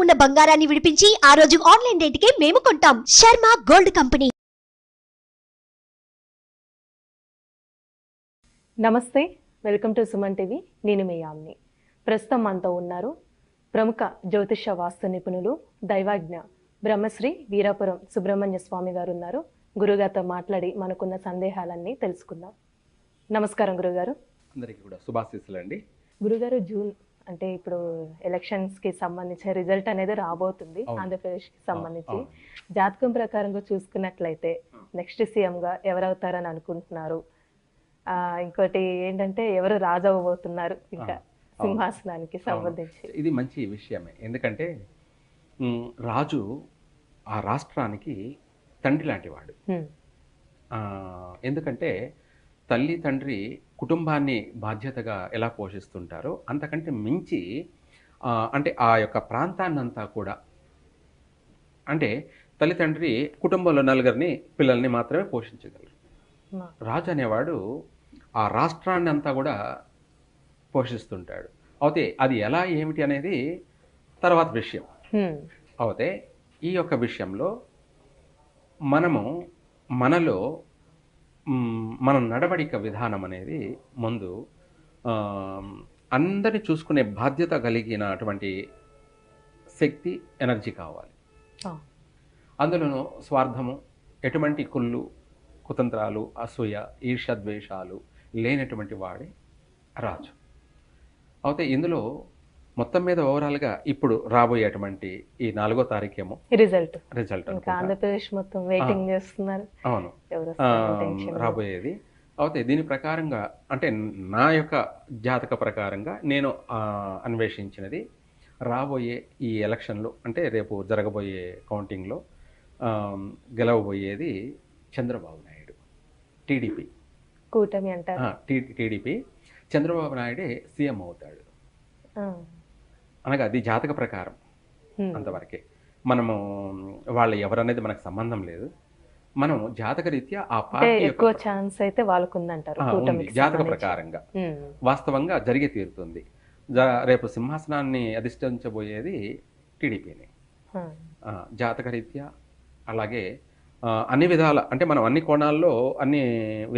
ఉన్న బంగారాన్ని విడిపించి ఆ రోజు ఆన్లైన్ రేటుకే మేము కొంటాం. Sharma gold company. నమస్తే, వెల్కమ్ టు సుమన్ టీవీ. నేను మీ యామ్ని. ప్రస్తుతం మనతో ఉన్నారు ప్రముఖ జ్యోతిష వాస్తు నిపుణులు, దైవాజ్ఞ బ్రహ్మశ్రీ వీరాపురం సుబ్రహ్మణ్య స్వామి గారు ఉన్నారు. గురుగారితో మాట్లాడి మనకున్న సందేహాలన్నీ తెలుసుకుందాం. నమస్కారం గురుగారు. అందరికీ కూడా శుభాశీస్సులు అండి. గురుగారు, జూన్ అంటే ఇప్పుడు ఎలక్షన్స్ కి సంబంధించిన రిజల్ట్ అనేది రాబోతుంది ఆంధ్రప్రదేశ్ కి సంబంధించి. జాతకం ప్రకారంగా చూసుకున్నట్లయితే నెక్స్ట్ సీఎం గా ఎవరవుతారని అనుకుంటున్నారు? ఇంకోటి ఏంటంటే ఎవరు రాజు అవ్వబోతున్నారు ఇంకా సింహాసనానికి సంబంధించి? ఇది మంచి విషయమే. ఎందుకంటే రాజు ఆ రాష్ట్రానికి తండ్రి లాంటి వాడు. ఎందుకంటే తల్లి తండ్రి కుటుంబాన్ని బాధ్యతగా ఎలా పోషిస్తుంటారో అంతకంటే మించి అంటే ఆ యొక్క ప్రాంతాన్నంతా కూడా, అంటే తల్లి తండ్రి కుటుంబంలో నలుగురిని పిల్లల్ని మాత్రమే పోషించగలరు. రాజు అనేవాడు ఆ రాష్ట్రాన్ని అంతా కూడా పోషిస్తుంటాడు. అయితే అది ఎలా ఏమిటి అనేది తర్వాత విషయం. అయితే ఈ యొక్క విషయంలో మనలో మన నడవడిక విధానం అనేది ముందు అందరిని చూసుకునే బాధ్యత కలిగినటువంటి శక్తి, ఎనర్జీ కావాలి. అందులోనూ స్వార్థము, ఎటువంటి కుళ్ళు కుతంత్రాలు, అసూయ, ఈర్ష్యద్వేషాలు లేనటువంటి వాడే రాజు. అయితే ఇందులో మొత్తం మీద ఓవరాల్గా ఇప్పుడు రాబోయేటువంటి ఈ 4వ తారీఖేమో రిజల్ట్ ఆంధ్రప్రదేశ్ మొత్తం వెయిటింగ్ చేస్తున్నారు. అవును, రాబోయేది. అయితే దీని ప్రకారంగా అంటే నా యొక్క జాతక ప్రకారంగా నేను అన్వేషించినది రాబోయే ఈ ఎలక్షన్లో, అంటే రేపు జరగబోయే కౌంటింగ్లో గెలవబోయేది చంద్రబాబు నాయుడు, టీడీపీ కూటమి అంటారు. టీడీపీ చంద్రబాబు నాయుడే సీఎం అవుతాడు. అనగా అది జాతక ప్రకారం అంతవరకే. మనము వాళ్ళు ఎవరనేది మనకు సంబంధం లేదు. మనం జాతక రీత్యా ఆ పార్టీ ఎక్కువ ఛాన్స్ అయితే వాళ్ళకు ఉందంటారు జాతక ప్రకారంగా. వాస్తవంగా జరిగే తీరుతుంది. రేపు సింహాసనాన్ని అధిష్ఠించబోయేది టీడీపీని. జాతక రీత్యా అలాగే అన్ని విధాల, అంటే మనం అన్ని కోణాల్లో అన్ని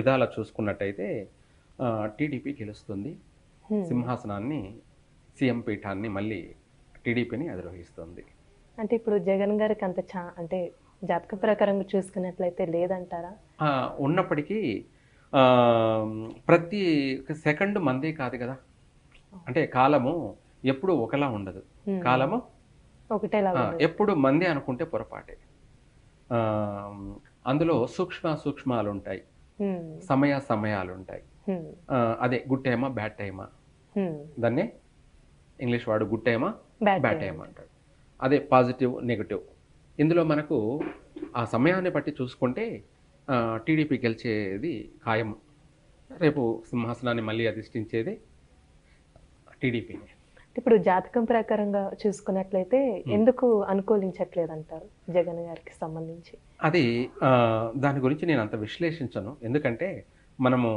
విధాల చూసుకున్నట్టయితే టీడీపీ గెలుస్తుంది. సింహాసనాన్ని, సీఎం పీఠాన్ని మళ్ళీ టీడీపీని అధిరోహిస్తుంది. అంటే ఇప్పుడు జగన్ గారికి అంత అంటే జాతక ప్రకారంగా చూసుకున్నట్లయితే లేదంటారా? ఉన్నప్పటికీ ప్రతి సెకండ్ మందే కాదు కదా. అంటే కాలము ఎప్పుడు ఒకలా ఉండదు. కాలము ఒకటేలా ఎప్పుడు మందే అనుకుంటే పొరపాటే. అందులో సూక్ష్మాలు ఉంటాయి, సమయాలు ఉంటాయి. అదే గుడ్ టైమా బ్యాడ్ టైమా, దాన్నే ఇంగ్లీష్ వాడు గుడ్ టైమా బ్యాడ్ టైమా అంటాడు. అదే పాజిటివ్ నెగటివ్. ఇందులో మనకు ఆ సమయాన్ని బట్టి చూసుకుంటే టీడీపీ గెలిచేది ఖాయం. రేపు సింహాసనాన్ని మళ్ళీ అధిష్ఠించేది టీడీపీని. ఇప్పుడు జాతకం ప్రకారంగా చూసుకున్నట్లయితే ఎందుకు అనుకూలించట్లేదు అంటారు జగన్ గారికి సంబంధించి? అది దాని గురించి నేను అంత విశ్లేషించను. ఎందుకంటే మనము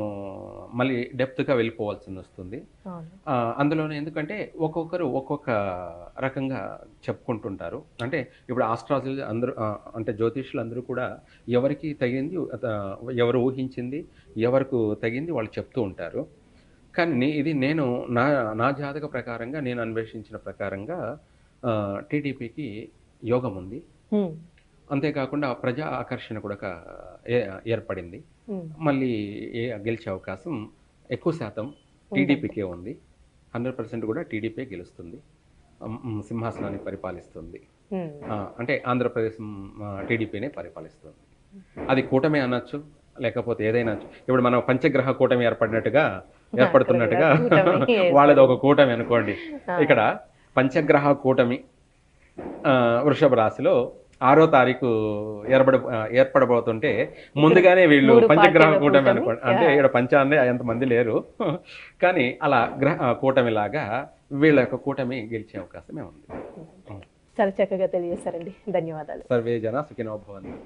మళ్ళీ డెప్త్గా వెళ్ళిపోవాల్సి వస్తుంది అందులోనే. ఎందుకంటే ఒక్కొక్కరు ఒక్కొక్క రకంగా చెప్పుకుంటుంటారు. అంటే ఇప్పుడు ఆస్ట్రాలజీ అందరూ, అంటే జ్యోతిష్యులు అందరూ కూడా ఎవరికి తగింది, ఎవరు ఊహించింది, ఎవరికి తగింది వాళ్ళు చెప్తూ ఉంటారు. కానీ ఇది నేను నా జాతక ప్రకారంగా, నేను అన్వేషించిన ప్రకారంగా టీడీపీకి యోగం ఉంది. అంతేకాకుండా ప్రజా ఆకర్షణ కూడా ఏర్పడింది. మళ్ళీ గెలిచే అవకాశం ఎక్కువ శాతం టీడీపీకే ఉంది. 100% కూడా టీడీపీ గెలుస్తుంది, సింహాసనాన్ని పరిపాలిస్తుంది. అంటే ఆంధ్రప్రదేశ్ టీడీపీనే పరిపాలిస్తుంది. అది కూటమి అనొచ్చు, లేకపోతే ఏదైనా. ఇప్పుడు మనం పంచగ్రహ కూటమి ఏర్పడుతున్నట్టుగా వాళ్ళది ఒక కూటమి అనుకోండి. ఇక్కడ పంచగ్రహ కూటమి వృషభ రాశిలో 6వ తారీఖు ఏర్పడబోతుంటే ముందుగానే వీళ్ళు పంచగ్రహ కూటమి అనుకోండి. అంటే ఇక్కడ పంచాన్ని ఎంతమంది లేరు, కానీ అలా కూటమిలాగా వీళ్ళ యొక్క కూటమి గెలిచే అవకాశమే ఉంది. చాలా చక్కగా తెలియజేశారండి. ధన్యవాదాలు. సర్వే జన సుఖినో భవంతు.